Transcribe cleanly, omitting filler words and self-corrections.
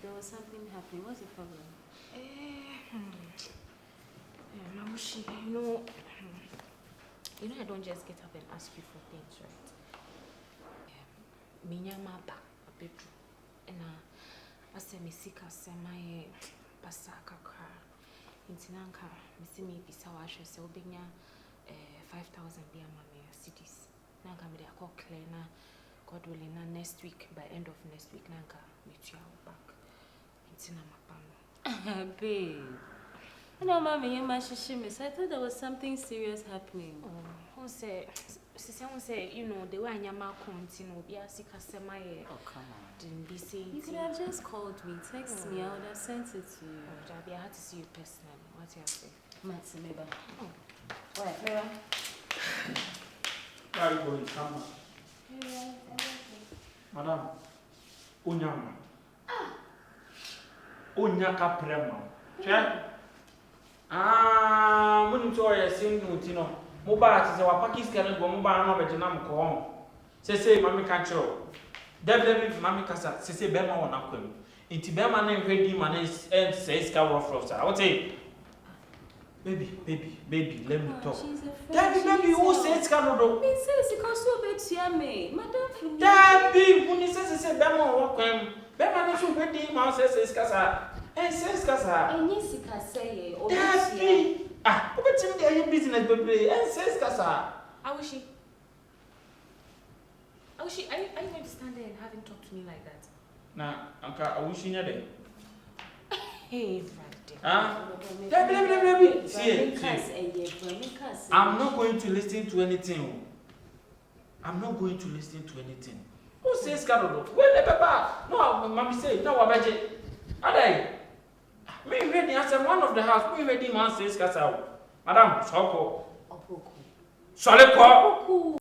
There was something happening. What's the problem? Mamushi, you know I don't just get up and ask you for things, right? Minyama ba abedu. And I say misika sema pasa kakra. Intinanka misimi bisa washo se obenya 5,000 bia mame cities. Nanka me dey call clear na God willing na next week, by end of next week nanka meet you back. Intina mapano. Babe. No, mommy, I thought there was something serious happening. Who say, you know, the way I am continue, be a sick as my. Oh, come on. Didn't be saying. You could have just called me, text me, I would have sent it to you. Oh, Jabi, I had to see you personally. What do you say? Matsi, Meba. Oh. What, Meba? Where are you going? Come on. Madam, Unyama. Unyaka Prema. Check. When you are saying, Mutino, Mobile is our Pakistan, Bomba, and Vietnam Com. Say, Mammy Catcher. Definitely, Mammy Cassa, say, Bema on Aquim. In Tibema name, ready, man, and says Cower Frost. I would say, baby, let me talk. Debbie, who says Canada? Me says it costs so bad to me. Madame, Debbie, when he says, Bema walk Bema should ready, man says Cassa. And says Cassa. And yes, it can say, or Debbie. But you are business, baby, and says Cassa. How is she? Are you going to stand there and have him talk to me like that? Nah, Uncle, I wish you knew that. Hey, Friday. Debbie, see. I'm not going to listen to anything. Who says Canada? Well, Papa. No, Mammy say, no, I bet you. Are they? Me ready as one of the house. Me ready, man says Cassa. Madam, Soko. Soleko.